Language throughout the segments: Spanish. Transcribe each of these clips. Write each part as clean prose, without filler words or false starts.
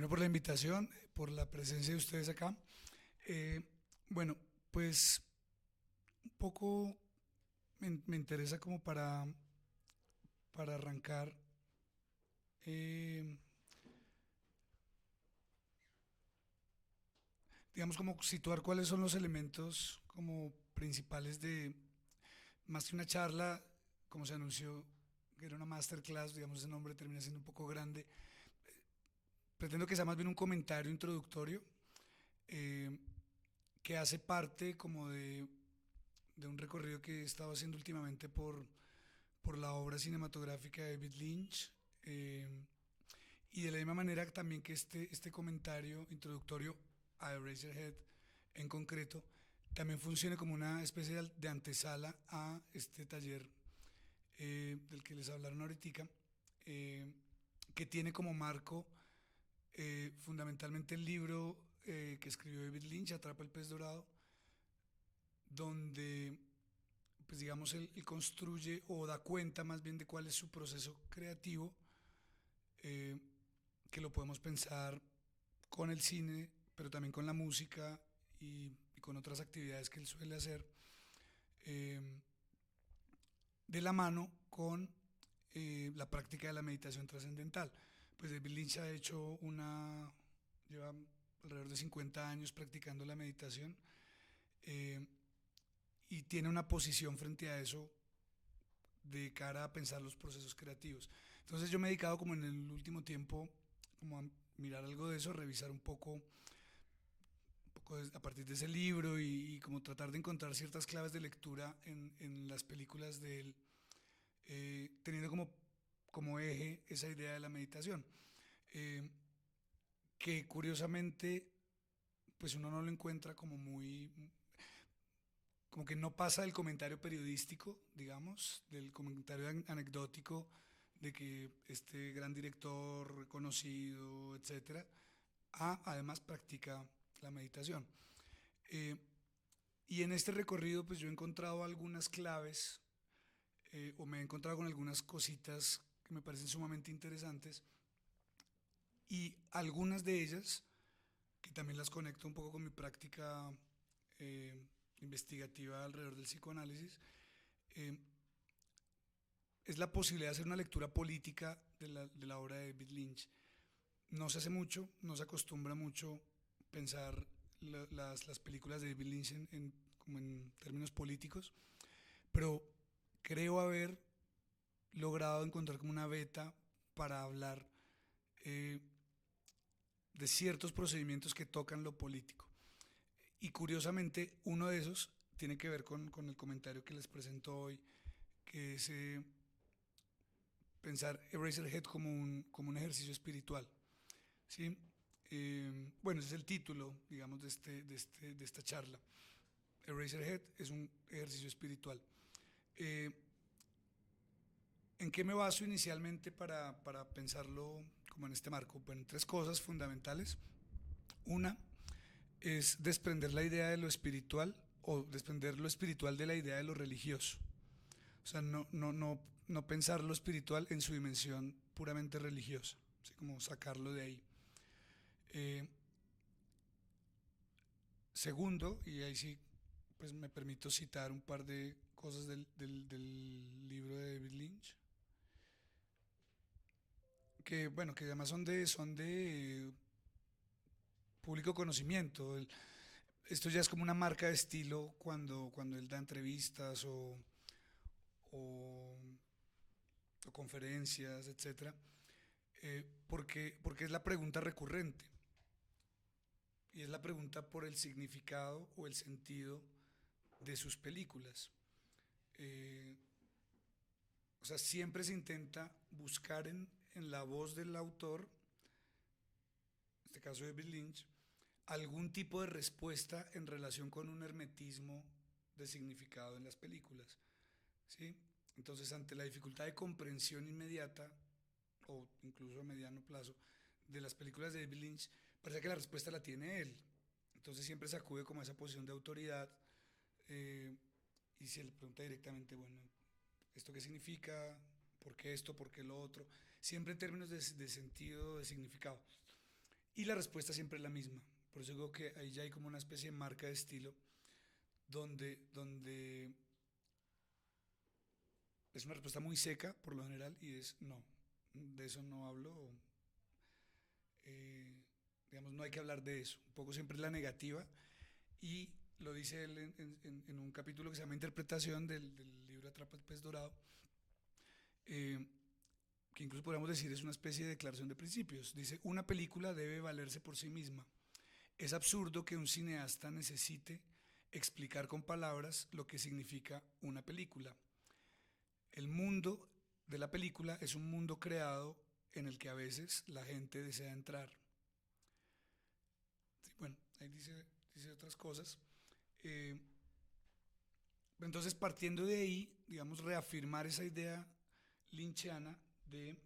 Bueno, por la invitación, por la presencia de ustedes acá. Eh, bueno, pues un poco me interesa como para arrancar, eh, digamos, como situar cuáles son los elementos como principales de, más que una charla, como se anunció, que era una masterclass, digamos, ese nombre termina siendo un poco grande. Pretendo que sea más bien un comentario introductorio eh, que hace parte como de un recorrido que he estado haciendo últimamente por la obra cinematográfica de David Lynch. Y de la misma manera también que este comentario introductorio a Eraserhead en concreto también funcione como una especie de antesala a este taller del que les hablaron ahorita, eh, que tiene como marco fundamentalmente el libro que escribió David Lynch, Atrapa el pez dorado, donde pues digamos él construye o da cuenta más bien de cuál es su proceso creativo, eh, que lo podemos pensar con el cine, pero también con la música y con otras actividades que él suele hacer, eh, de la mano con la práctica de la meditación trascendental. Pues David Lynch ha hecho lleva alrededor de 50 años practicando la meditación, eh, y tiene una posición frente a eso de cara a pensar los procesos creativos. Entonces yo me he dedicado como en el último tiempo como a mirar algo de eso, revisar un poco a partir de ese libro y como tratar de encontrar ciertas claves de lectura en las películas de él, teniendo como eje esa idea de la meditación, eh, que curiosamente pues uno no lo encuentra como que no pasa del comentario periodístico, digamos, del comentario anecdótico de que este gran director reconocido, etcétera, además practica la meditación. Eh, y en este recorrido, pues yo he encontrado algunas claves, o me he encontrado con algunas cositas que me parecen sumamente interesantes, y algunas de ellas, que también las conecto un poco con mi práctica investigativa alrededor del psicoanálisis, eh, es la posibilidad de hacer una lectura política de la obra de David Lynch. No se hace mucho, no se acostumbra mucho pensar las películas de David Lynch como en términos políticos, pero creo haber logrado encontrar como una beta para hablar eh, de ciertos procedimientos que tocan lo político. Y curiosamente, uno de esos tiene que ver con el comentario que les presento hoy, que es pensar Eraserhead como un ejercicio espiritual. ¿Sí? Bueno, ese es el título, digamos, de esta charla. Eraserhead es un ejercicio espiritual. Eh, ¿En qué me baso inicialmente para pensarlo como en este marco? Bueno, tres cosas fundamentales. Una es desprender la idea de lo espiritual o desprender lo espiritual de la idea de lo religioso. O sea, no pensar lo espiritual en su dimensión puramente religiosa, así como sacarlo de ahí. Eh, Segundo, y ahí sí pues me permito citar un par de cosas del libro de David Lynch, que bueno, que además son de público conocimiento. Esto ya es como una marca de estilo cuando él da entrevistas o, o conferencias, etcétera, porque es la pregunta recurrente y es la pregunta por el significado o el sentido de sus películas. Eh, o sea, siempre se intenta buscar en la voz del autor, en este caso David Lynch, algún tipo de respuesta en relación con un hermetismo de significado en las películas. ¿Sí? Entonces, ante la dificultad de comprensión inmediata o incluso a mediano plazo de las películas de David Lynch, parece que la respuesta la tiene él. Entonces siempre se acude como a esa posición de autoridad, eh, y se le pregunta directamente, bueno, ¿esto qué significa? ¿Por qué esto? ¿Por qué lo otro? Siempre en términos de sentido, de significado. Y la respuesta siempre es la misma. Por eso digo que ahí ya hay como una especie de marca de estilo donde es una respuesta muy seca por lo general y es no, de eso no hablo, eh, digamos, no hay que hablar de eso. Un poco siempre es la negativa y lo dice él en un capítulo que se llama Interpretación del libro Atrapa el pez dorado, eh, que incluso podríamos decir es una especie de declaración de principios. Dice, una película debe valerse por sí misma. Es absurdo que un cineasta necesite explicar con palabras lo que significa una película. El mundo de la película es un mundo creado en el que a veces la gente desea entrar. Sí, bueno, ahí dice otras cosas. Eh, entonces, partiendo de ahí, digamos, reafirmar esa idea lynchiana de,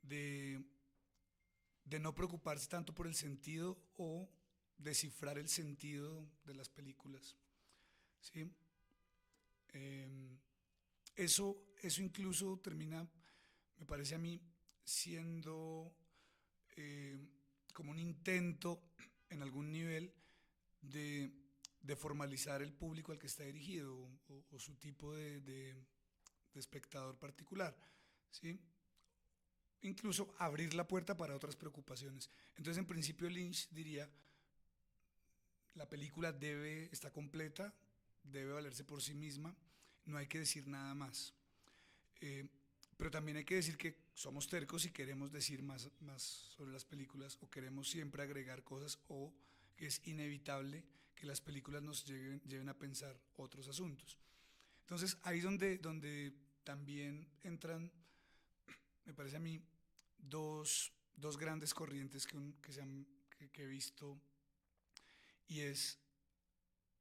de no preocuparse tanto por el sentido o descifrar el sentido de las películas. ¿Sí? Eh, eso incluso termina, me parece a mí, siendo eh, como un intento en algún nivel de, de formalizar el público al que está dirigido o su tipo de espectador particular, ¿sí? Incluso abrir la puerta para otras preocupaciones. Entonces, en principio, Lynch diría, la película está completa, debe valerse por sí misma, no hay que decir nada más. Eh, pero también hay que decir que somos tercos y queremos decir más sobre las películas o queremos siempre agregar cosas o que es inevitable que las películas nos lleven a pensar otros asuntos. Entonces ahí es donde también entran, me parece a mí, dos grandes corrientes que he visto y es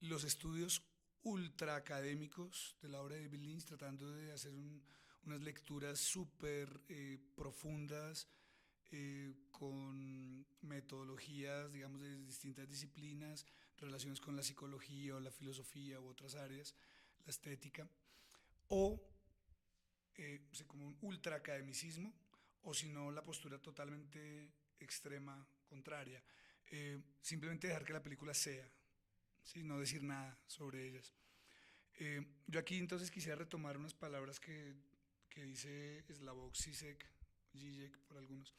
los estudios ultra académicos de la obra de David Lynch, tratando de hacer unas lecturas súper profundas, con metodologías, digamos, de distintas disciplinas, relaciones con la psicología o la filosofía u otras áreas, la estética, o como un ultra academicismo, o si no, la postura totalmente extrema, contraria. Simplemente dejar que la película sea, ¿sí? No decir nada sobre ellas. Yo aquí entonces quisiera retomar unas palabras que dice Slavoj Žižek por algunos,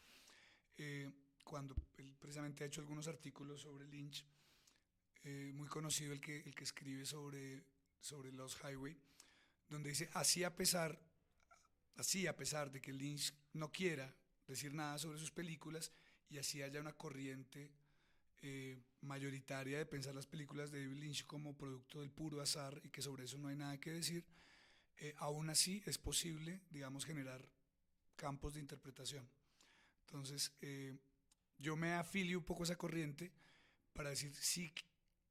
eh, cuando él precisamente ha hecho algunos artículos sobre Lynch, muy conocido el que escribe sobre Lost Highway, donde dice, así a pesar de que Lynch no quiera decir nada sobre sus películas y así haya una corriente mayoritaria de pensar las películas de David Lynch como producto del puro azar y que sobre eso no hay nada que decir, aún así es posible, digamos, generar campos de interpretación. Entonces, yo me afilio un poco a esa corriente para decir si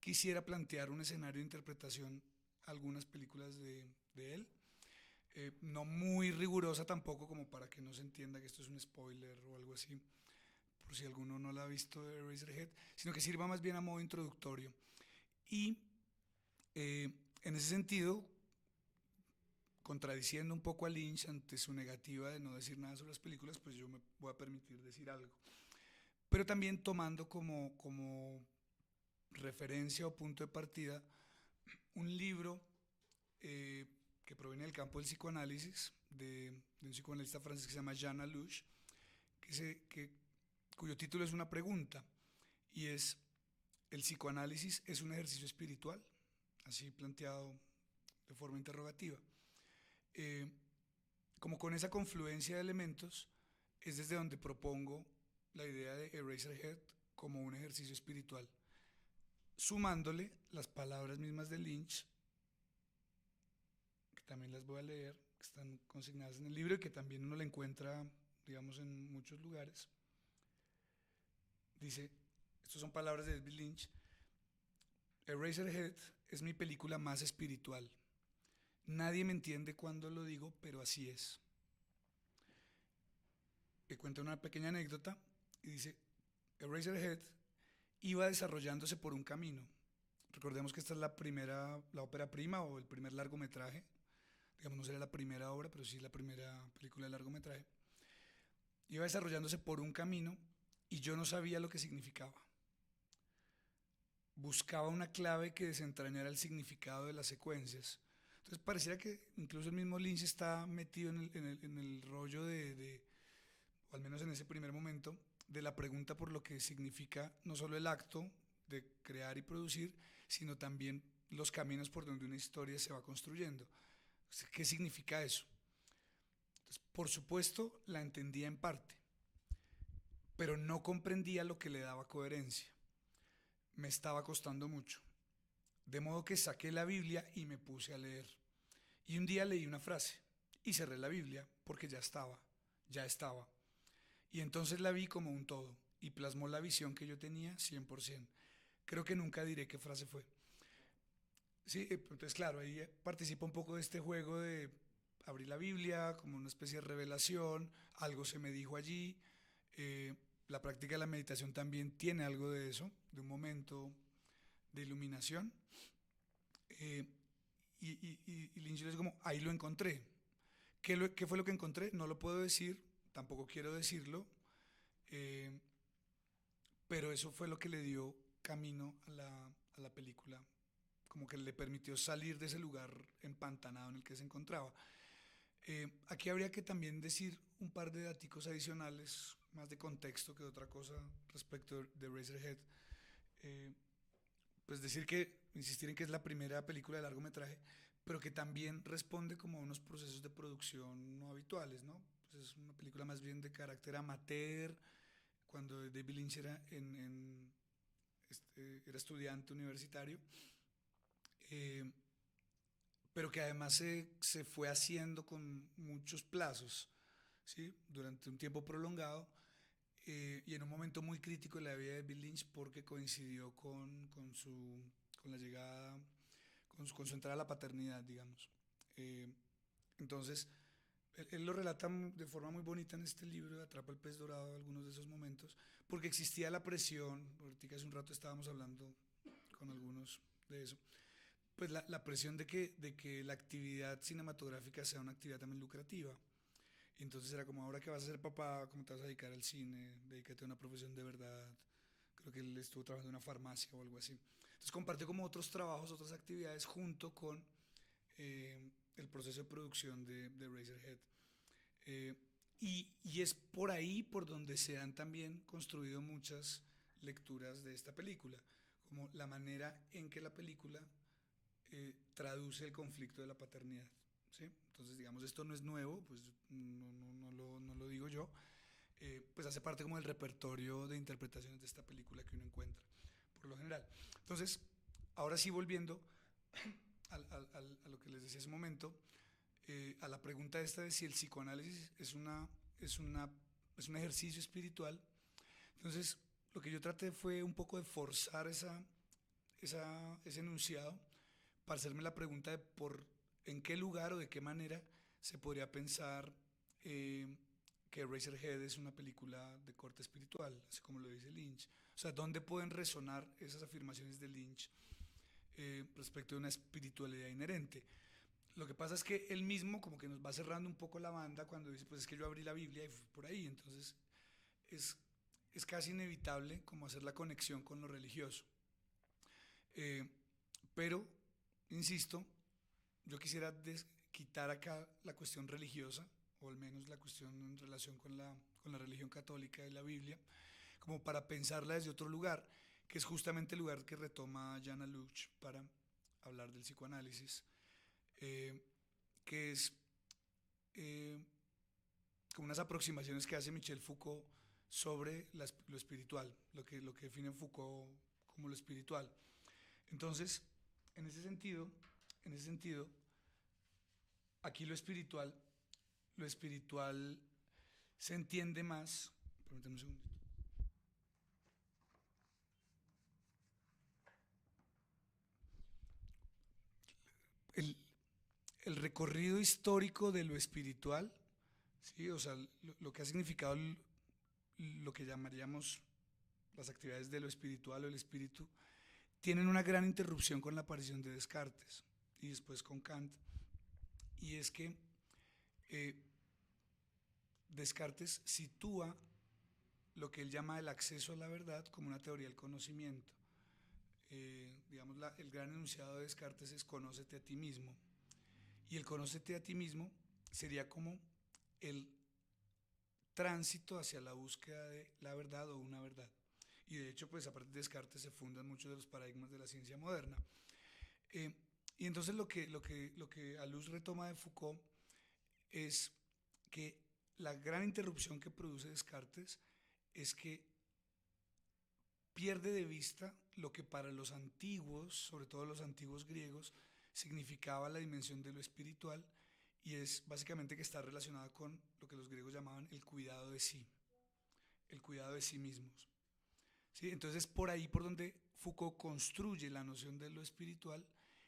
quisiera plantear un escenario de interpretación a algunas películas de él. No muy rigurosa tampoco como para que no se entienda que esto es un spoiler o algo así, por si alguno no la ha visto de Eraserhead, sino que sirva más bien a modo introductorio. Y en ese sentido, contradiciendo un poco a Lynch ante su negativa de no decir nada sobre las películas, pues yo me voy a permitir decir algo. Pero también tomando como referencia o punto de partida un libro eh, que proviene del campo del psicoanálisis, de un psicoanalista francés que se llama Jean Alouche, cuyo título es una pregunta, y es, ¿el psicoanálisis es un ejercicio espiritual? Así planteado de forma interrogativa. Eh, como con esa confluencia de elementos, es desde donde propongo la idea de Eraserhead como un ejercicio espiritual, sumándole las palabras mismas de Lynch, que también las voy a leer, que están consignadas en el libro y que también uno la encuentra, digamos, en muchos lugares. Dice, estas son palabras de David Lynch, Eraserhead es mi película más espiritual. Nadie me entiende cuando lo digo, pero así es. Que cuenta una pequeña anécdota y dice, Eraserhead iba desarrollándose por un camino. Recordemos que esta es la ópera prima o el primer largometraje. Digamos, no sería la primera obra, pero sí la primera película de largometraje. iba desarrollándose por un camino y yo no sabía lo que significaba. Buscaba una clave que desentrañara el significado de las secuencias. Entonces pareciera que incluso el mismo Lynch está metido en el rollo o al menos en ese primer momento, de la pregunta por lo que significa no solo el acto de crear y producir, sino también los caminos por donde una historia se va construyendo. ¿Qué significa eso? Entonces, por supuesto, la entendía en parte, pero no comprendía lo que le daba coherencia. Me estaba costando mucho. De modo que saqué la Biblia y me puse a leer. Y un día leí una frase y cerré la Biblia porque ya estaba. Y entonces la vi como un todo y plasmó la visión que yo tenía 100%. Creo que nunca diré qué frase fue. Sí, entonces claro, ahí participa un poco de este juego de abrir la Biblia como una especie de revelación, algo se me dijo allí. eh, la práctica de la meditación también tiene algo de eso, de un momento de iluminación. eh, y Lynch es como, ahí lo encontré. ¿Qué fue lo que encontré? No lo puedo decir, tampoco quiero decirlo, eh, pero eso fue lo que le dio camino a la película, como que le permitió salir de ese lugar empantanado en el que se encontraba. Aquí habría que también decir un par de datos adicionales, más de contexto que de otra cosa respecto de Razorhead. Eh, pues decir que, insistir en que es la primera película de largometraje, pero que también responde como a unos procesos de producción no habituales, ¿no? Pues es una película más bien de carácter amateur, cuando David Lynch era estudiante universitario, eh, pero que además se fue haciendo con muchos plazos, ¿sí? Durante un tiempo prolongado, y en un momento muy crítico de la vida de Bill Lynch porque coincidió con la llegada, con su entrada a la paternidad, digamos. Eh, entonces, él lo relata de forma muy bonita en este libro, Atrapa el pez dorado, algunos de esos momentos, porque existía la presión, ahorita hace un rato estábamos hablando con algunos de eso, pues la presión de que la actividad cinematográfica sea una actividad también lucrativa. Y entonces era como, ahora que vas a ser papá, ¿cómo te vas a dedicar al cine? Dedícate a una profesión de verdad. Creo que él estuvo trabajando en una farmacia o algo así. Entonces compartió como otros trabajos, otras actividades junto con el proceso de producción de Razorhead. Eh, y es por ahí por donde se han también construido muchas lecturas de esta película, como la manera en que la película traduce el conflicto de la paternidad. ¿Sí? Entonces, digamos, esto no es nuevo, pues no lo digo yo, pues hace parte como del repertorio de interpretaciones de esta película que uno encuentra, por lo general. Entonces, ahora sí volviendo a lo que les decía hace un momento, a la pregunta esta de si el psicoanálisis es, una, es un ejercicio espiritual. Entonces, lo que yo traté fue un poco de forzar ese enunciado para hacerme la pregunta de en qué lugar o de qué manera se podría pensar eh, que Razorhead es una película de corte espiritual, así como lo dice Lynch. O sea, ¿dónde pueden resonar esas afirmaciones de Lynch respecto de una espiritualidad inherente? Lo que pasa es que él mismo como que nos va cerrando un poco la banda cuando dice, pues es que yo abrí la Biblia y fui por ahí, entonces es, es casi inevitable como hacer la conexión con lo religioso. Eh, pero, insisto, yo quisiera quitar acá la cuestión religiosa, o al menos la cuestión en relación con la religión católica y la Biblia, como para pensarla desde otro lugar, que es justamente el lugar que retoma Jana Luch para hablar del psicoanálisis, eh, que es eh, como unas aproximaciones que hace Michel Foucault sobre lo espiritual, lo que define Foucault como lo espiritual. Entonces, en ese sentido, en ese sentido, aquí lo espiritual se entiende más. Permítanme un segundito. El, el recorrido histórico de lo espiritual, ¿sí? O sea, lo que ha significado lo que llamaríamos las actividades de lo espiritual o el espíritu, tienen una gran interrupción con la aparición de Descartes y después con Kant. Y es que eh, Descartes sitúa lo que él llama el acceso a la verdad como una teoría del conocimiento. Digamos, el gran enunciado de Descartes es conócete a ti mismo. Y el conócete a ti mismo sería como el tránsito hacia la búsqueda de la verdad o una verdad. Y de hecho, pues a partir de Descartes se fundan muchos de los paradigmas de la ciencia moderna. Eh, y entonces lo que Alous retoma de Foucault es que la gran interrupción que produce Descartes es que pierde de vista lo que para los antiguos, sobre todo los antiguos griegos, significaba la dimensión de lo espiritual, y es básicamente que está relacionada con lo que los griegos llamaban el cuidado de sí, el cuidado de sí mismos. ¿Sí? Entonces por ahí por donde Foucault construye la noción de lo espiritual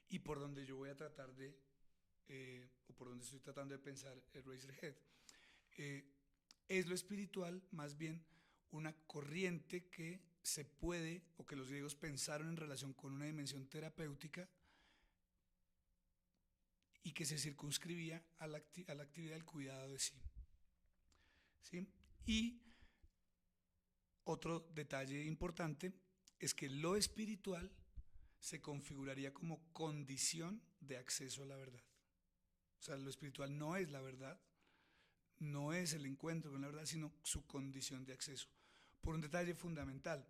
y por donde yo voy a tratar de, o por donde estoy tratando de pensar Eraserhead. Eh, es lo espiritual más bien una corriente que se puede, o que los griegos pensaron en relación con una dimensión terapéutica y que se circunscribía a la actividad del cuidado de sí. ¿Sí? Y otro detalle importante es que lo espiritual se configuraría como condición de acceso a la verdad. O sea, lo espiritual no es la verdad, no es el encuentro con la verdad, sino su condición de acceso. Por un detalle fundamental,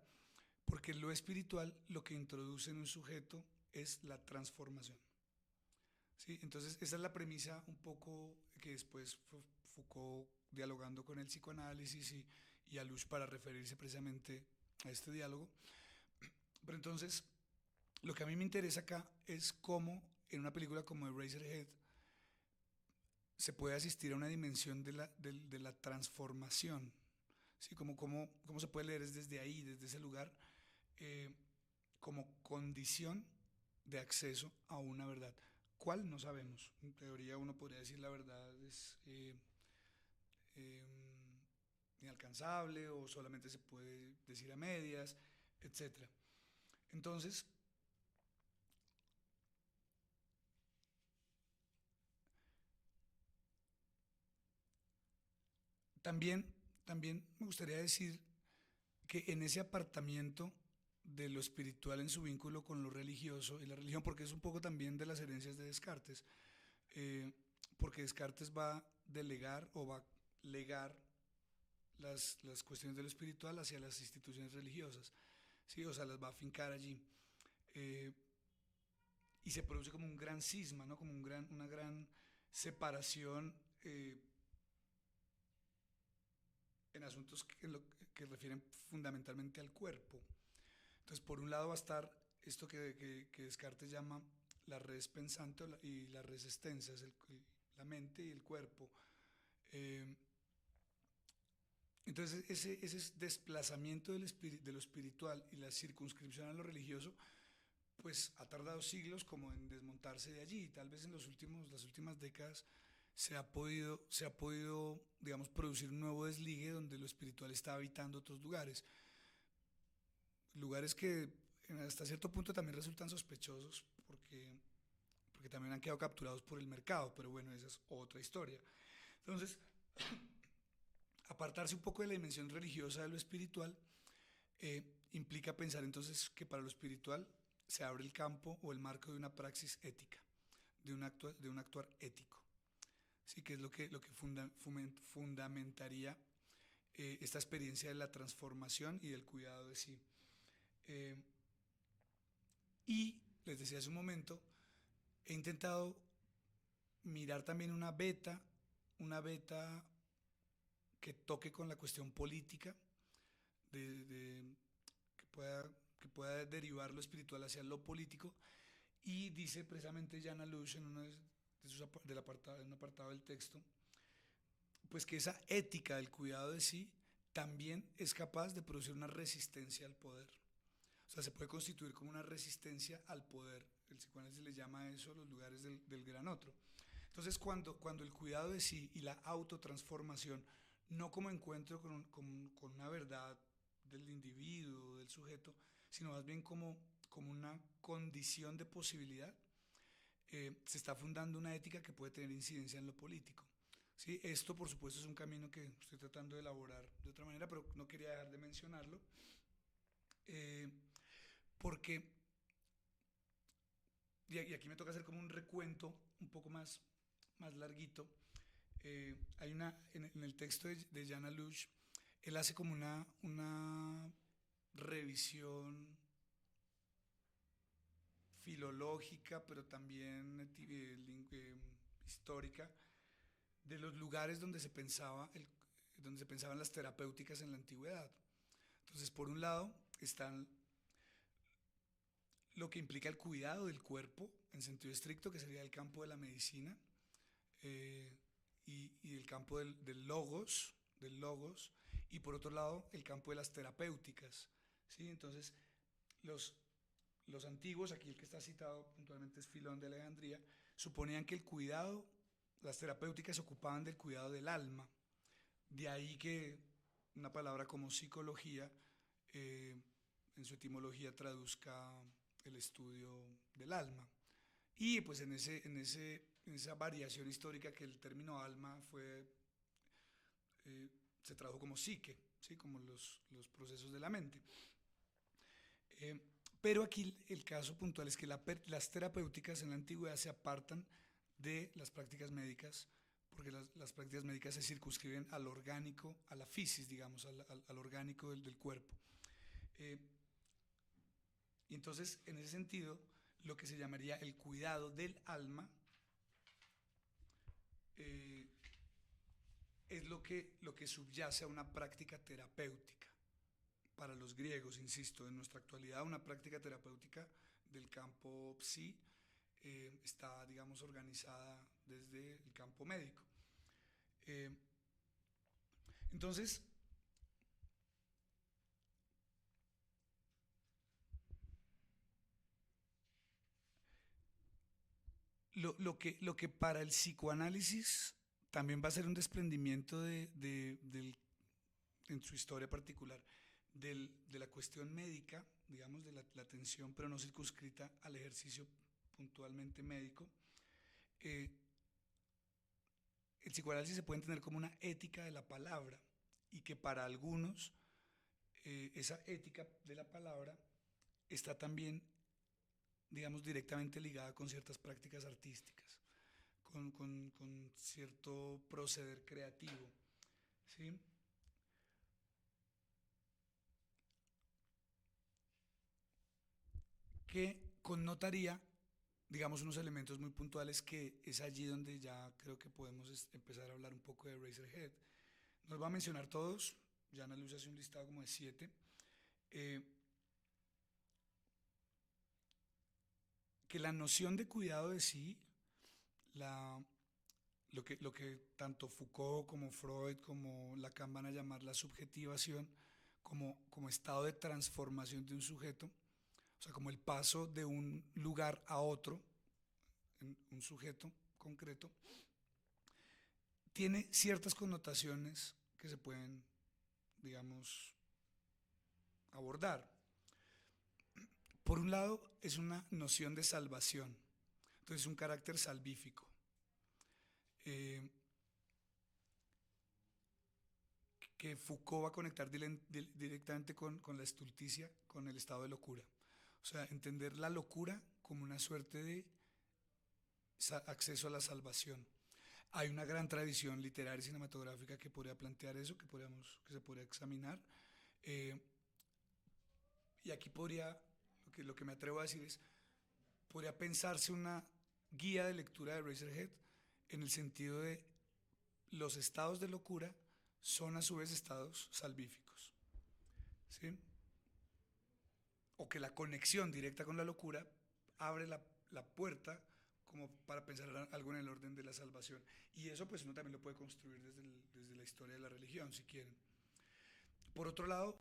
porque lo espiritual lo que introduce en un sujeto es la transformación. ¿Sí? Entonces, esa es la premisa un poco que después Foucault, dialogando con el psicoanálisis y a Luz para referirse precisamente a este diálogo. Pero entonces, lo que a mí me interesa acá es cómo en una película como Eraserhead se puede asistir a una dimensión de la transformación. ¿Sí? Cómo se puede leer desde ahí, desde ese lugar, eh, como condición de acceso a una verdad. ¿Cuál? No sabemos. En teoría uno podría decir la verdad es eh, inalcanzable o solamente se puede decir a medias, etc. Entonces, también, también me gustaría decir que en ese apartamiento de lo espiritual en su vínculo con lo religioso y la religión, porque es un poco también de las herencias de Descartes, eh, porque Descartes va a delegar o va a legar las cuestiones de lo espiritual hacia las instituciones religiosas, ¿sí? O sea, las va a fincar allí. Eh, y se produce como un gran cisma, ¿no? Como una gran separación en asuntos que refieren fundamentalmente al cuerpo. Entonces, por un lado va a estar esto que Descartes llama la res pensante y la res extensa, es la mente y el cuerpo. Eh, entonces, ese desplazamiento de lo espiritual y la circunscripción a lo religioso, pues ha tardado siglos como en desmontarse de allí. Tal vez en las últimas décadas se ha podido, digamos, producir un nuevo desligue donde lo espiritual está habitando otros lugares. Lugares que hasta cierto punto también resultan sospechosos porque también han quedado capturados por el mercado, pero bueno, esa es otra historia. Entonces, apartarse un poco de la dimensión religiosa de lo espiritual eh, implica pensar entonces que para lo espiritual se abre el campo o el marco de una praxis ética, de un actuar ético. Sí, que es lo que fundamentaría esta experiencia de la transformación y del cuidado de sí. Eh, y les decía hace un momento, he intentado mirar también una beta que toque con la cuestión política, de, que, pueda, que pueda derivar lo espiritual hacia lo político, y dice precisamente Jana Lush en en un apartado del texto, pues que esa ética del cuidado de sí también es capaz de producir una resistencia al poder. O sea, se puede constituir como una resistencia al poder. El psicoanálisis le llama a eso los lugares del gran otro. Entonces, cuando el cuidado de sí y la autotransformación, no como encuentro con una verdad del individuo, del sujeto, sino más bien como una condición de posibilidad, se está fundando una ética que puede tener incidencia en lo político. ¿sí? Esto, por supuesto, es un camino que estoy tratando de elaborar de otra manera, pero no quería dejar de mencionarlo, eh, porque, y aquí me toca hacer como un recuento un poco más larguito. Hay en el texto de Jan Alush, él hace como una revisión filológica, pero también histórica, de los lugares donde se pensaban las terapéuticas en la antigüedad. Entonces, por un lado, están lo que implica el cuidado del cuerpo en sentido estricto, que sería el campo de la medicina, eh, y el campo del logos, y por otro lado, el campo de las terapéuticas. ¿Sí? Entonces, los, los antiguos, aquí el que está citado puntualmente es Filón de Alejandría, suponían que el cuidado, las terapéuticas se ocupaban del cuidado del alma. De ahí que una palabra como psicología, eh, en su etimología traduzca el estudio del alma. Y pues en esa variación histórica que el término alma se tradujo como psique, ¿sí? Como los procesos de la mente. Eh, pero aquí el caso puntual es que las terapéuticas en la antigüedad se apartan de las prácticas médicas, porque las prácticas médicas se circunscriben al orgánico, a la fisis, digamos, al orgánico del cuerpo. Eh, y entonces, en ese sentido, lo que se llamaría el cuidado del alma eh, es lo que subyace a una práctica terapéutica. Para los griegos, insisto, en nuestra actualidad una práctica terapéutica del campo psi está, digamos, organizada desde el campo médico. Eh, entonces, lo que para el psicoanálisis también va a ser un desprendimiento en su historia particular de la cuestión médica, digamos, de la atención, pero no circunscrita al ejercicio puntualmente médico. eh, el psicoanálisis se puede entender como una ética de la palabra y que para algunos esa ética de la palabra está también, digamos, directamente ligada con ciertas prácticas artísticas, con cierto proceder creativo, ¿sí? Que connotaría, digamos, unos elementos muy puntuales que es allí donde ya creo que podemos empezar a hablar un poco de Razorhead. No los voy a mencionar todos, ya Ana Luz hace un listado como de 7. eh, que la noción de cuidado de sí, la, lo que tanto Foucault como Freud como Lacan van a llamar la subjetivación, como estado de transformación de un sujeto, o sea, como el paso de un lugar a otro, en un sujeto concreto, tiene ciertas connotaciones que se pueden, digamos, abordar. Por un lado, es una noción de salvación, entonces un carácter salvífico. Eh, que Foucault va a conectar directamente con la estulticia, con el estado de locura. O sea, entender la locura como una suerte de acceso a la salvación. Hay una gran tradición literaria y cinematográfica que podría plantear eso, que se podría examinar. Eh, y aquí lo que me atrevo a decir es, podría pensarse una guía de lectura de Razorhead en el sentido de los estados de locura son a su vez estados salvíficos, ¿sí? O que la conexión directa con la locura abre la puerta como para pensar algo en el orden de la salvación. Y eso pues uno también lo puede construir desde la historia de la religión, si quieren. Por otro lado,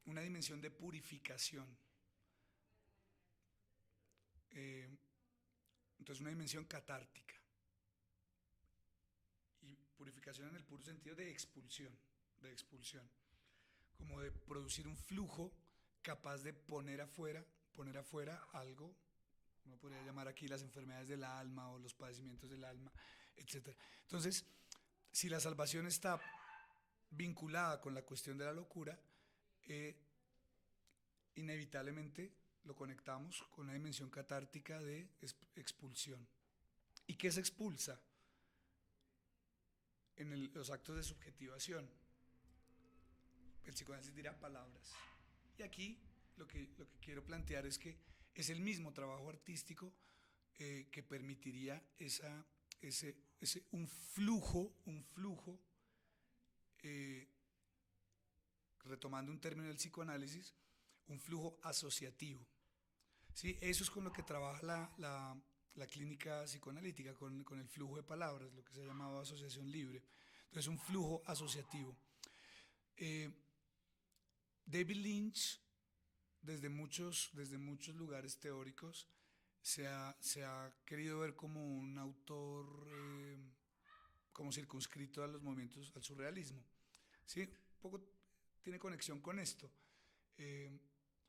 una dimensión de purificación. Eh, entonces una dimensión catártica. Y purificación en el puro sentido de expulsión, como de producir un flujo capaz de poner afuera algo, uno podría llamar aquí las enfermedades del alma o los padecimientos del alma, etcétera. Entonces, si la salvación está vinculada con la cuestión de la locura, eh, inevitablemente lo conectamos con una dimensión catártica de expulsión. ¿Y qué se expulsa en los actos de subjetivación? El psicoanálisis dirá palabras. Y aquí lo que quiero plantear es que es el mismo trabajo artístico que permitiría un flujo, eh, retomando un término del psicoanálisis, un flujo asociativo. ¿Sí? Eso es con lo que trabaja la clínica psicoanalítica, con el flujo de palabras, lo que se ha llamado asociación libre. Entonces, un flujo asociativo. Eh, David Lynch, desde muchos lugares teóricos, se ha querido ver como un autor como circunscrito a los movimientos, al surrealismo. ¿Sí? Un poco tiene conexión con esto. Eh,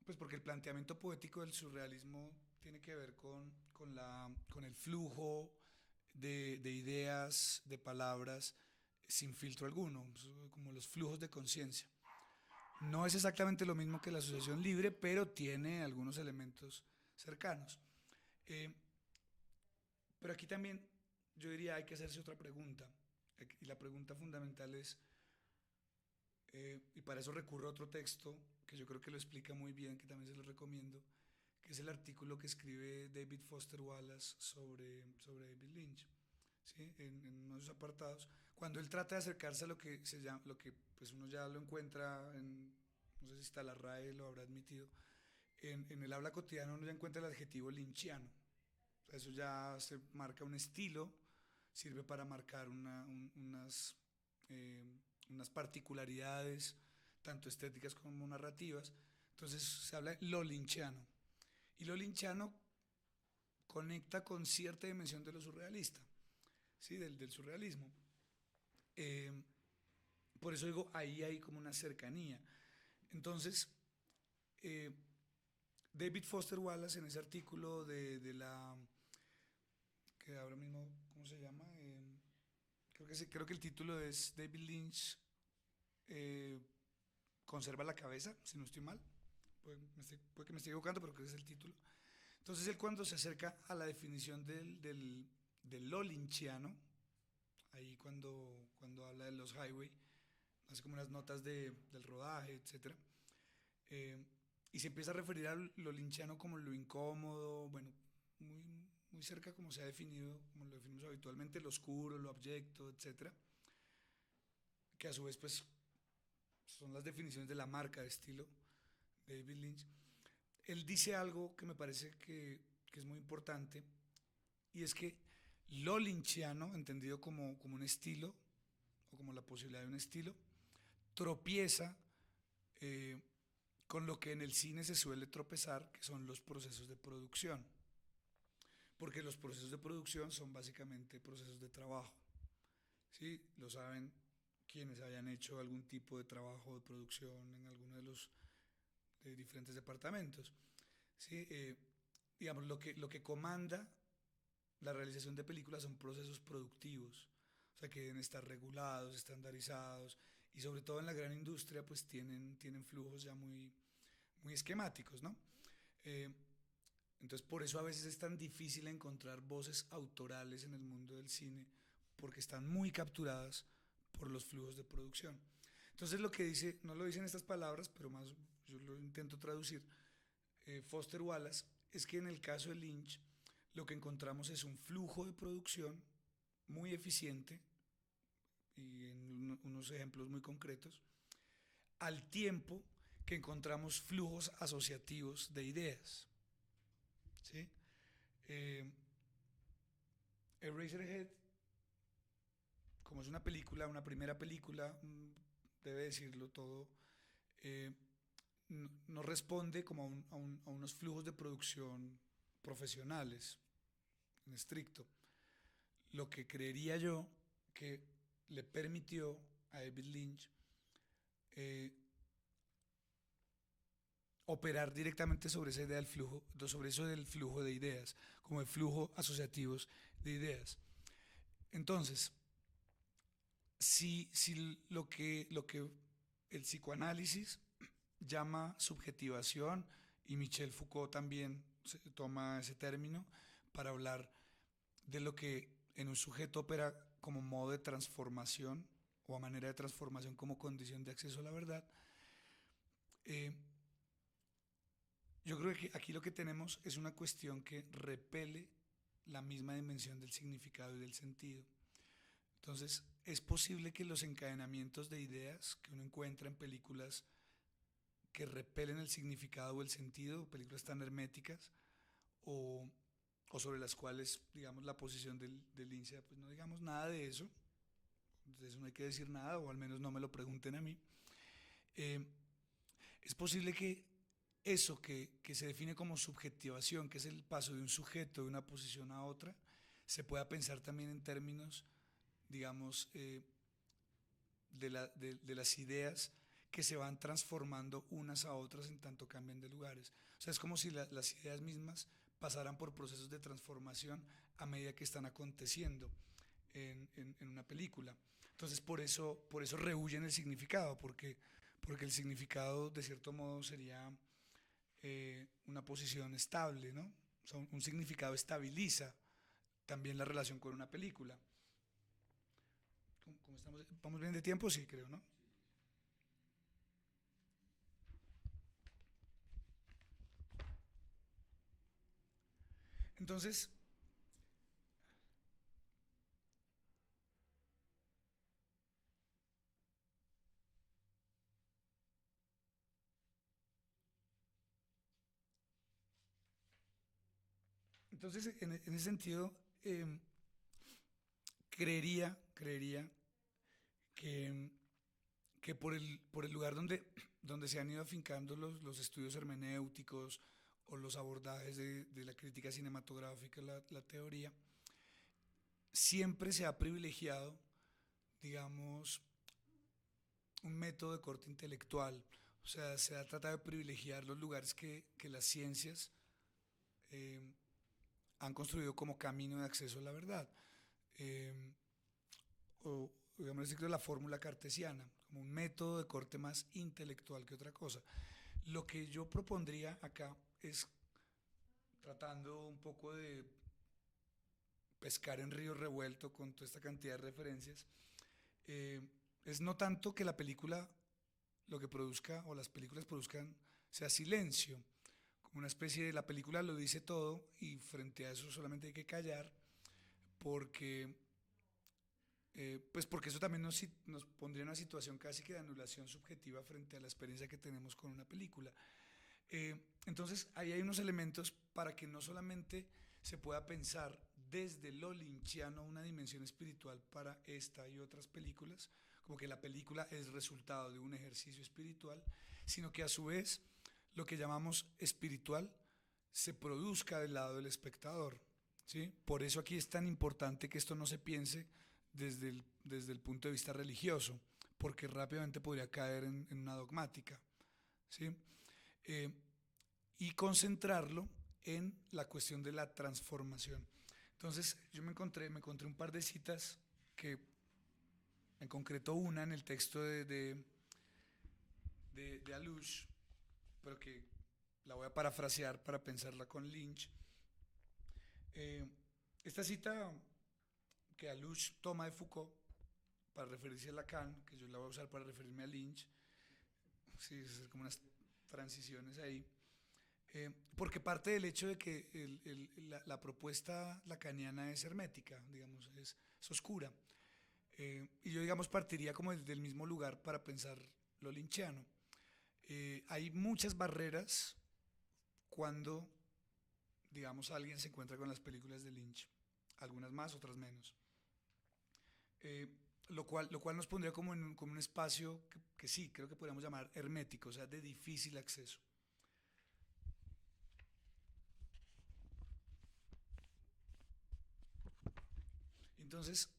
pues porque el planteamiento poético del surrealismo tiene que ver con el flujo de ideas, de palabras, sin filtro alguno, como los flujos de conciencia. No es exactamente lo mismo que la asociación libre, pero tiene algunos elementos cercanos. Eh, pero aquí también yo diría hay que hacerse otra pregunta. Y la pregunta fundamental es, y para eso recurro a otro texto que yo creo que lo explica muy bien, que también se lo recomiendo, que es el artículo que escribe David Foster Wallace sobre David Lynch, ¿sí? En uno de sus apartados, cuando él trata de acercarse a lo que se llama, lo que pues uno ya lo encuentra en, no sé si está la RAE, lo habrá admitido, en el habla cotidiana uno ya encuentra el adjetivo lynchiano. O sea, eso ya se marca un estilo, sirve para marcar eh, unas particularidades, tanto estéticas como narrativas. Entonces se habla de lo lynchiano. Y lo lynchiano conecta con cierta dimensión de lo surrealista, ¿sí? del surrealismo. Eh, por eso digo, ahí hay como una cercanía. Entonces, eh, David Foster Wallace en ese artículo que ahora mismo, ¿cómo se llama? Creo que el título es David Lynch eh, conserva la cabeza, si no estoy mal. Puede que me esté equivocando, pero creo que es el título. Entonces él cuando se acerca a la definición del lo lynchiano, ahí cuando habla de los highway, hace como unas notas del rodaje, etcétera, eh, y se empieza a referir a lo lynchiano como lo incómodo, bueno, muy, muy cerca como se ha definido, como lo definimos habitualmente, lo oscuro, lo abyecto, etcétera, que a su vez pues son las definiciones de la marca de estilo de David Lynch. Él dice algo que me parece que es muy importante, y es que lo lynchiano, entendido como un estilo, o como la posibilidad de un estilo, tropieza eh, con lo que en el cine se suele tropezar, que son los procesos de producción. Porque los procesos de producción son básicamente procesos de trabajo. ¿Sí? Lo saben quienes hayan hecho algún tipo de trabajo de producción en alguno de los diferentes departamentos. ¿Sí? Digamos, lo que comanda la realización de películas son procesos productivos, o sea, que deben estar regulados, estandarizados, y sobre todo en la gran industria, pues tienen flujos ya muy, muy esquemáticos, ¿no? Eh, entonces, por eso a veces es tan difícil encontrar voces autorales en el mundo del cine, porque están muy capturadas por los flujos de producción. Entonces, lo que dice, no lo dicen estas palabras, pero más yo lo intento traducir, Foster Wallace, es que en el caso de Lynch, lo que encontramos es un flujo de producción muy eficiente, y en unos ejemplos muy concretos, al tiempo que encontramos flujos asociativos de ideas. ¿Sí? Eh, Eraserhead, como es una película, una primera película, debe decirlo todo, eh, no responde como a unos flujos de producción profesionales, en estricto. Lo que creería yo que le permitió a David Lynch eh, operar directamente sobre esa idea del flujo, sobre eso del flujo de ideas, como el flujo asociativos de ideas. Entonces, si lo que el psicoanálisis llama subjetivación, y Michel Foucault también toma ese término para hablar de lo que en un sujeto opera como modo de transformación o a manera de transformación como condición de acceso a la verdad. eh, yo creo que aquí lo que tenemos es una cuestión que repele la misma dimensión del significado y del sentido. Entonces, es posible que los encadenamientos de ideas que uno encuentra en películas que repelen el significado o el sentido, películas tan herméticas, o, o sobre las cuales, digamos, la posición del INSEAD, pues no digamos nada de eso no hay que decir nada, o al menos no me lo pregunten a mí. Eh, es posible que eso que se define como subjetivación, que es el paso de un sujeto de una posición a otra, se pueda pensar también en términos, digamos, de las ideas que se van transformando unas a otras en tanto cambian de lugares. O sea, es como si las ideas mismas pasaran por procesos de transformación a medida que están aconteciendo en una película. Entonces, por eso rehuyen el significado, porque el significado, de cierto modo, sería una posición estable, ¿no? O sea, un significado estabiliza también la relación con una película. ¿Cómo estamos? ¿Vamos bien de tiempo? Sí, creo, ¿no? Entonces, entonces en ese sentido, eh, creería que, que por el lugar donde se han ido afincando los estudios hermenéuticos o los abordajes de la crítica cinematográfica, la teoría, siempre se ha privilegiado, digamos, un método de corte intelectual. O sea, se ha tratado de privilegiar los lugares que las ciencias eh, han construido como camino de acceso a la verdad. Eh, o, digamos, el ciclo de la fórmula cartesiana, como un método de corte más intelectual que otra cosa. Lo que yo propondría acá es, tratando un poco de pescar en río revuelto con toda esta cantidad de referencias, eh, es no tanto que la película lo que produzca o las películas produzcan sea silencio, como una especie de la película lo dice todo y frente a eso solamente hay que callar porque pues porque eso también nos pondría en una situación casi que de anulación subjetiva frente a la experiencia que tenemos con una película. Entonces, ahí hay unos elementos para que no solamente se pueda pensar desde lo lynchiano una dimensión espiritual para esta y otras películas, como que la película es resultado de un ejercicio espiritual, sino que a su vez lo que llamamos espiritual se produzca del lado del espectador. ¿Sí? Por eso aquí es tan importante que esto no se piense desde el punto de vista religioso, porque rápidamente podría caer en una dogmática. ¿Sí? Eh, y concentrarlo en la cuestión de la transformación. Entonces yo me encontré un par de citas que, en concreto una en el texto de Alush, pero que la voy a parafrasear para pensarla con Lynch. Eh, esta cita que Alush toma de Foucault para referirse a Lacan, que yo la voy a usar para referirme a Lynch, sí, es como unas transiciones ahí. Porque parte del hecho de que la propuesta lacaniana es hermética, digamos, es oscura. Y yo, digamos, partiría como del mismo lugar para pensar lo lynchiano. Hay muchas barreras cuando, digamos, alguien se encuentra con las películas de Lynch, algunas más, otras menos. Eh, lo cual nos pondría como un espacio que sí, creo que podríamos llamar hermético, o sea, de difícil acceso. Entonces,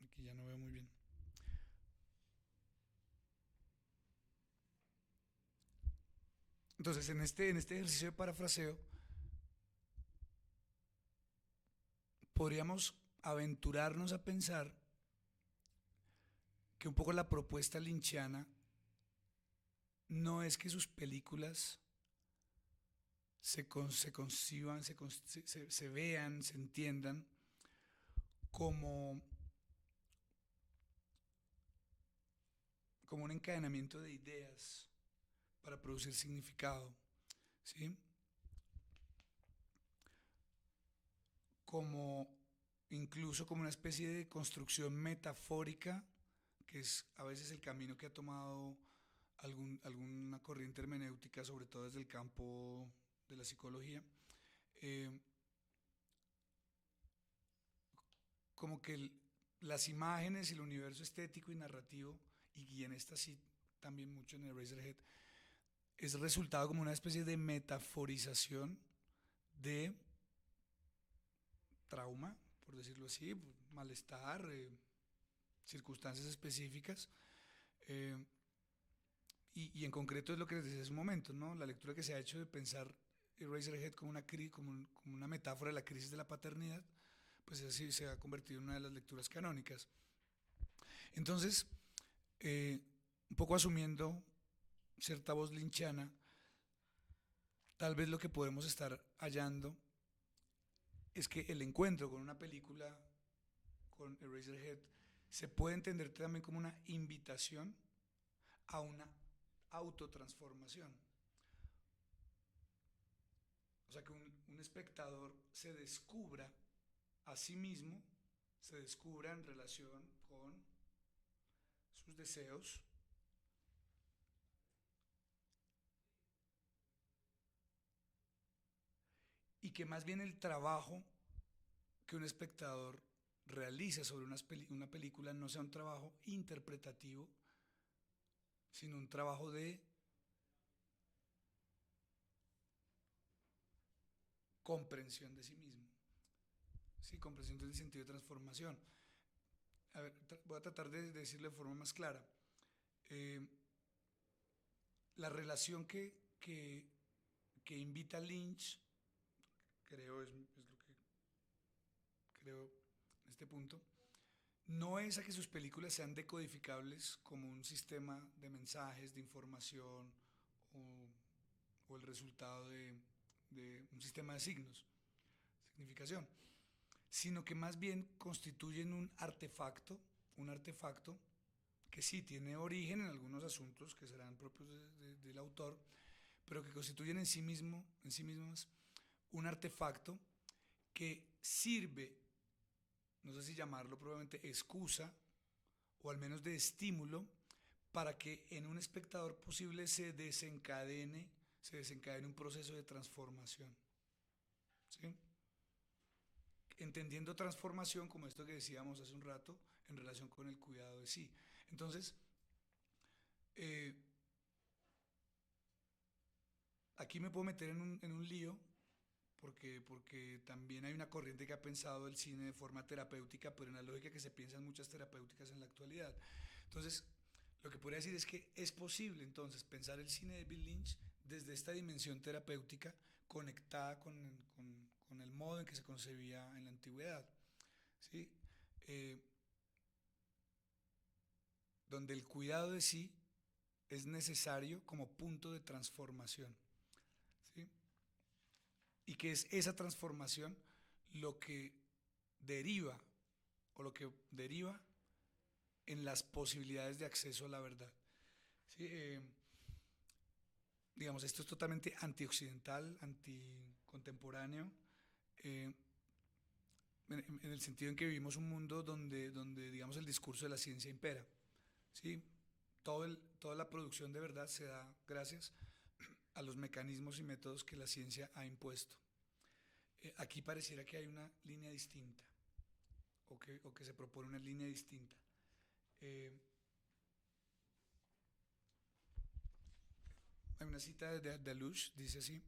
aquí ya no veo muy bien. Entonces, en este ejercicio de parafraseo, podríamos aventurarnos a pensar que un poco la propuesta lynchiana no es que sus películas se conciban, se vean, se entiendan como, como un encadenamiento de ideas para producir significado, ¿sí? Como incluso como una especie de construcción metafórica, que es a veces el camino que ha tomado alguna corriente hermenéutica, sobre todo desde el campo de la psicología, eh, como que las imágenes y el universo estético y narrativo, y en esta sí también mucho en Eraserhead, es resultado como una especie de metaforización de trauma, por decirlo así, malestar, circunstancias específicas. eh, y en concreto es lo que les decía hace un momento, ¿no? La lectura que se ha hecho de pensar Eraserhead como como una metáfora de la crisis de la paternidad, pues así se ha convertido en una de las lecturas canónicas. Entonces, un poco asumiendo cierta voz linchana, tal vez lo que podemos estar hallando es que el encuentro con una película, con Eraserhead, se puede entender también como una invitación a una autotransformación. O sea, que un espectador se descubra a sí mismo, se descubra en relación con sus deseos y que más bien el trabajo que un espectador realiza sobre una película no sea un trabajo interpretativo, sino un trabajo de comprensión de sí mismo, ¿sí? Comprensión del sentido de transformación. A ver, voy a tratar de decirlo de forma más clara. Eh, la relación que invita Lynch, creo es lo que creo en este punto, no es a que sus películas sean decodificables como un sistema de mensajes, de información o, o el resultado de un sistema de signos, significación, sino que más bien constituyen un artefacto que sí tiene origen en algunos asuntos que serán propios del autor, pero que constituyen en sí mismos un artefacto que sirve, no sé si llamarlo probablemente excusa, o al menos de estímulo, para que en un espectador posible se desencadene un proceso de transformación. ¿Sí? Entendiendo transformación como esto que decíamos hace un rato en relación con el cuidado de sí. Entonces, eh, aquí me puedo meter en un lío porque también hay una corriente que ha pensado el cine de forma terapéutica, pero en la lógica que se piensan muchas terapéuticas en la actualidad. Entonces, lo que podría decir es que es posible entonces pensar el cine de Bill Lynch desde esta dimensión terapéutica conectada con el modo en que se concebía en la antigüedad, ¿sí? Eh, donde el cuidado de sí es necesario como punto de transformación, ¿sí? Y que es esa transformación lo que deriva o lo que deriva en las posibilidades de acceso a la verdad. ¿Sí? Digamos, esto es totalmente antioccidental, anticontemporáneo, eh, en el sentido en que vivimos un mundo donde digamos, el discurso de la ciencia impera. ¿Sí? Toda la producción de verdad se da gracias a los mecanismos y métodos que la ciencia ha impuesto. Aquí pareciera que hay una línea distinta, o que se propone una línea distinta. Eh, Hay una cita de Deleuze, dice así: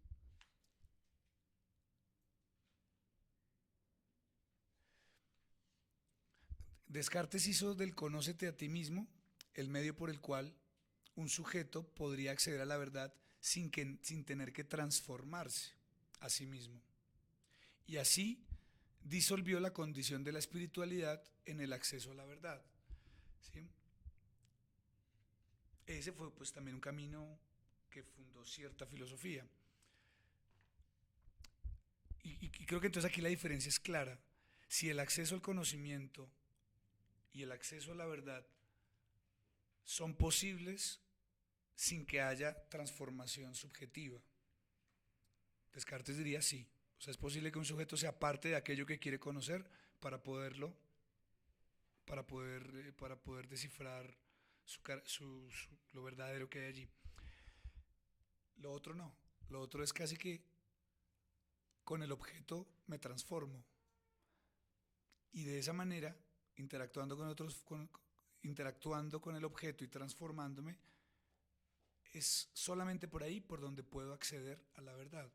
Descartes hizo del conócete a ti mismo el medio por el cual un sujeto podría acceder a la verdad sin tener que transformarse a sí mismo. Y así disolvió la condición de la espiritualidad en el acceso a la verdad. ¿Sí? ese fue pues también un camino que fundó cierta filosofía. Y creo que entonces aquí la diferencia es clara. Si el acceso al conocimiento y el acceso a la verdad son posibles sin que haya transformación subjetiva. Descartes diría sí. O sea, es posible que un sujeto sea parte de aquello que quiere conocer para poderlo, para poder descifrar lo verdadero que hay allí. Lo otro no. Lo otro es casi que con el objeto me transformo. Y de esa manera, interactuando con otros, interactuando con el objeto y transformándome, es solamente por ahí por donde puedo acceder a la verdad.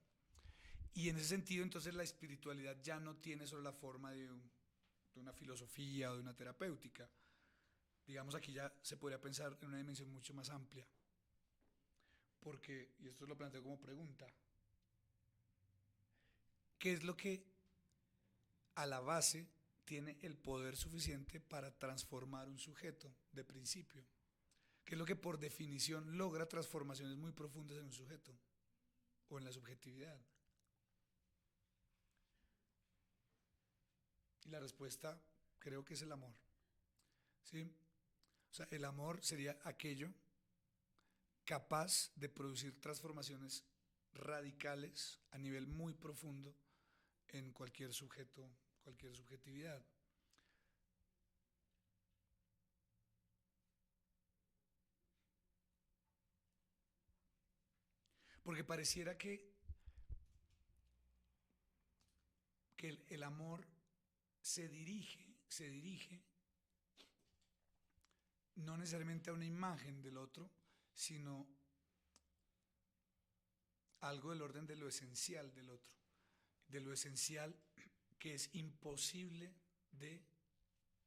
Y en ese sentido, entonces la espiritualidad ya no tiene solo la forma de una filosofía o de una terapéutica. Digamos, aquí ya se podría pensar en una dimensión mucho más amplia. Porque, y esto lo planteo como pregunta, ¿qué es lo que a la base tiene el poder suficiente para transformar un sujeto de principio? ¿Qué es lo que por definición logra transformaciones muy profundas en un sujeto o en la subjetividad? Y la respuesta creo que es el amor. ¿Sí? O sea, el amor sería aquello capaz de producir transformaciones radicales a nivel muy profundo en cualquier sujeto, cualquier subjetividad. Porque pareciera que el amor se dirige no necesariamente a una imagen del otro, sino algo del orden de lo esencial del otro, de lo esencial que es imposible de,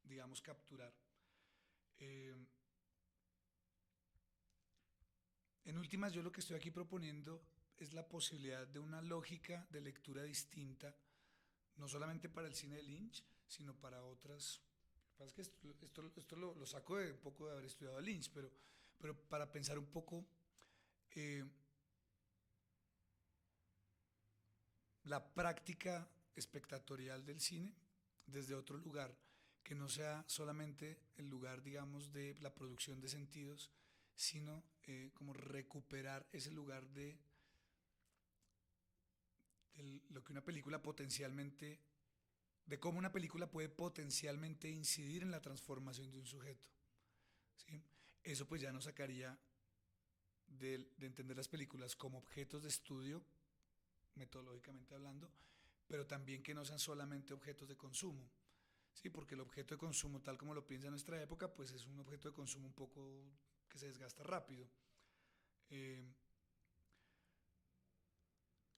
digamos, capturar. Eh, en últimas, yo lo que estoy aquí proponiendo es la posibilidad de una lógica de lectura distinta, no solamente para el cine de Lynch, sino para otras. Lo que pasa es que esto lo saco de un poco de haber estudiado a Lynch, pero para pensar un poco eh, la práctica espectatorial del cine desde otro lugar, que no sea solamente el lugar, digamos, de la producción de sentidos, sino como recuperar ese lugar de lo que una película potencialmente, de cómo una película puede potencialmente incidir en la transformación de un sujeto. ¿Sí? Eso pues ya nos sacaría de entender las películas como objetos de estudio, metodológicamente hablando, pero también que no sean solamente objetos de consumo. Sí, porque el objeto de consumo, tal como lo piensa nuestra época, pues es un objeto de consumo un poco que se desgasta rápido. Eh,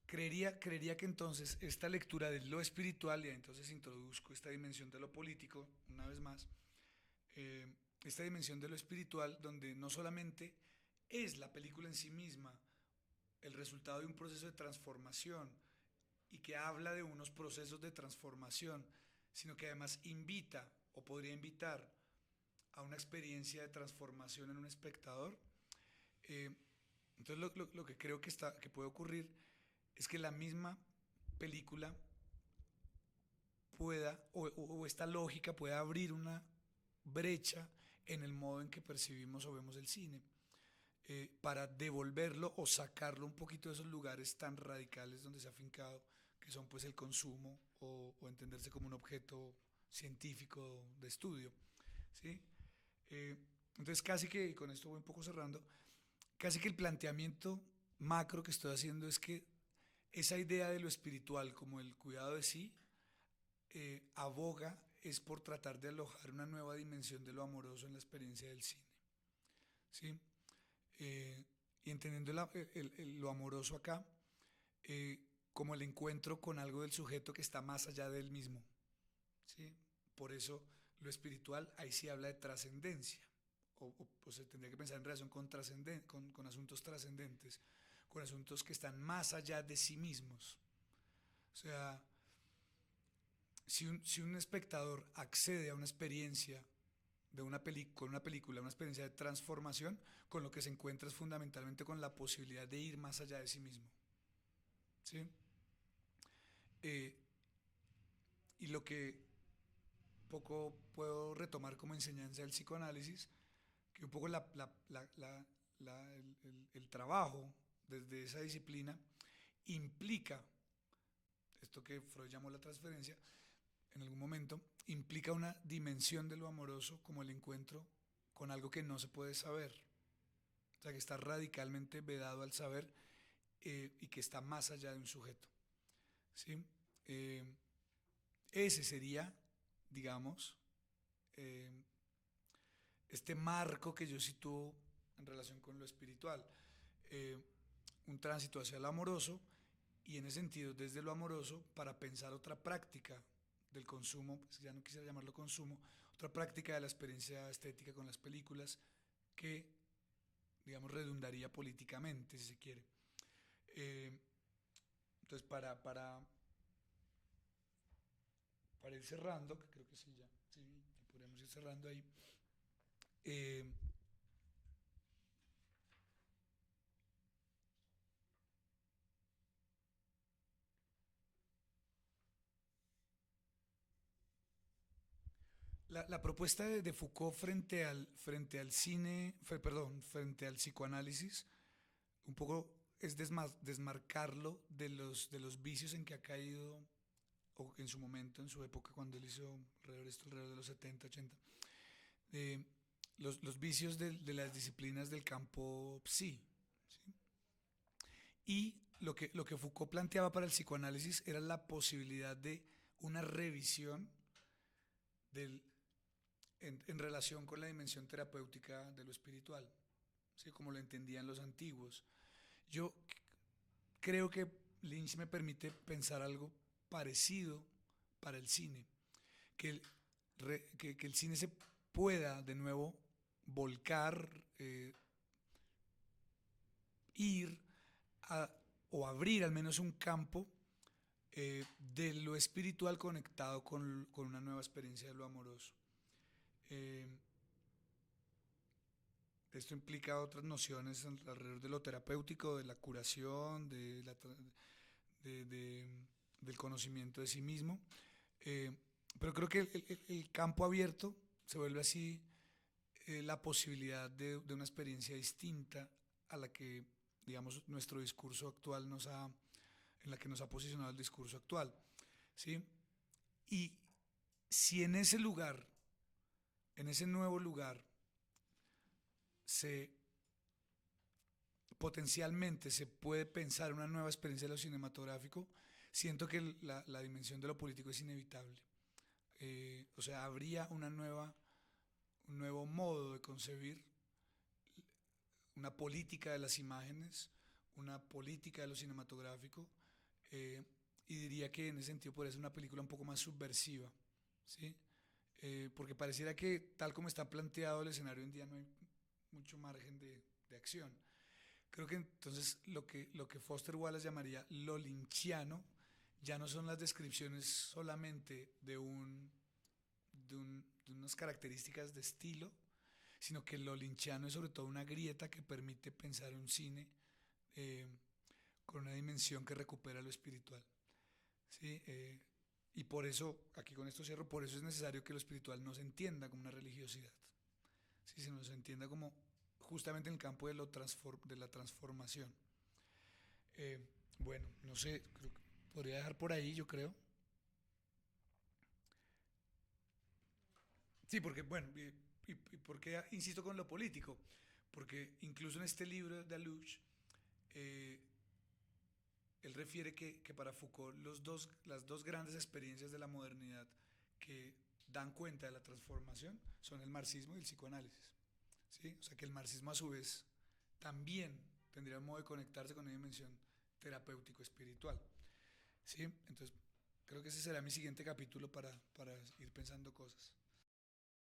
creería que entonces esta lectura de lo espiritual, y entonces introduzco esta dimensión de lo político, una vez más, eh, esta dimensión de lo espiritual, donde no solamente es la película en sí misma el resultado de un proceso de transformación y que habla de unos procesos de transformación, sino que además invita o podría invitar a una experiencia de transformación en un espectador. Eh, entonces lo que creo que puede ocurrir es que la misma película pueda, o esta lógica pueda abrir una brecha en el modo en que percibimos o vemos el cine, para devolverlo o sacarlo un poquito de esos lugares tan radicales donde se ha fincado, que son pues el consumo o entenderse como un objeto científico de estudio. ¿Sí? Eh, entonces casi que, y con esto voy un poco cerrando, casi que el planteamiento macro que estoy haciendo es que esa idea de lo espiritual como el cuidado de sí aboga es por tratar de alojar una nueva dimensión de lo amoroso en la experiencia del cine. ¿Sí? Eh, y entendiendo lo amoroso acá como el encuentro con algo del sujeto que está más allá del mismo. ¿Sí? Por eso lo espiritual ahí sí habla de trascendencia. O se tendría que pensar en relación con asuntos trascendentes, con asuntos que están más allá de sí mismos. O sea, si un espectador accede a una experiencia con una película, una experiencia de transformación, con lo que se encuentra es fundamentalmente con la posibilidad de ir más allá de sí mismo. ¿Sí? Eh, y lo que poco puedo retomar como enseñanza del psicoanálisis, que un poco el trabajo desde esa disciplina implica esto que Freud llamó la transferencia, en algún momento, implica una dimensión de lo amoroso como el encuentro con algo que no se puede saber, o sea, que está radicalmente vedado al saber y que está más allá de un sujeto. ¿Sí? Eh, ese sería, digamos, eh, este marco que yo sitúo en relación con lo espiritual, eh, un tránsito hacia lo amoroso y en ese sentido desde lo amoroso para pensar otra práctica del consumo, pues ya no quisiera llamarlo consumo, otra práctica de la experiencia estética con las películas que, digamos, redundaría políticamente, si se quiere. Eh, entonces, para ir cerrando, que creo que sí, ya podríamos ir cerrando ahí, eh, la propuesta de Foucault frente al cine, perdón, frente al psicoanálisis, un poco es desmarcarlo de los vicios en que ha caído, o en su momento, en su época, cuando él hizo alrededor de los 70 80 eh, los vicios de las disciplinas del campo psi. ¿Sí? Y lo que Foucault planteaba para el psicoanálisis era la posibilidad de una revisión del, en relación con la dimensión terapéutica de lo espiritual, ¿sí? Como lo entendían los antiguos. Yo creo que Lynch me permite pensar algo parecido para el cine, que que el cine se pueda de nuevo volcar, ir a, o abrir al menos un campo de lo espiritual conectado con una nueva experiencia de lo amoroso. Eh, Esto implica otras nociones alrededor de lo terapéutico, de la curación, de, del conocimiento de sí mismo. Eh, pero creo que el campo abierto se vuelve así la posibilidad de una experiencia distinta a la que, digamos, nuestro discurso actual en la que nos ha posicionado el discurso actual. ¿Sí? Y si en ese lugar, en ese nuevo lugar, se potencialmente se puede pensar una nueva experiencia de lo cinematográfico, siento que la dimensión de lo político es inevitable. O sea, habría un nuevo modo de concebir una política de las imágenes, una política de lo cinematográfico, eh, y diría que en ese sentido podría ser una película un poco más subversiva, ¿sí? Porque pareciera que tal como está planteado el escenario hoy en día no hay mucho margen de acción. Creo que entonces lo que Foster Wallace llamaría lo lynchiano ya no son las descripciones solamente de unas características de estilo, sino que lo lynchiano es sobre todo una grieta que permite pensar un cine eh, con una dimensión que recupera lo espiritual. ¿Sí? Y por eso, aquí con esto cierro, por eso es necesario que lo espiritual no se entienda como una religiosidad, ¿sí? Sino se entienda como justamente en el campo de la transformación. Eh, bueno, no sé, creo que podría dejar por ahí, yo creo. Sí, porque, bueno, y por qué insisto con lo político? Porque incluso en este libro de Alouche, eh, él refiere que para Foucault las dos grandes experiencias de la modernidad que dan cuenta de la transformación son el marxismo y el psicoanálisis. ¿Sí? O sea que el marxismo a su vez también tendría un modo de conectarse con una dimensión terapéutico-espiritual. ¿Sí? Entonces creo que ese será mi siguiente capítulo para ir pensando cosas.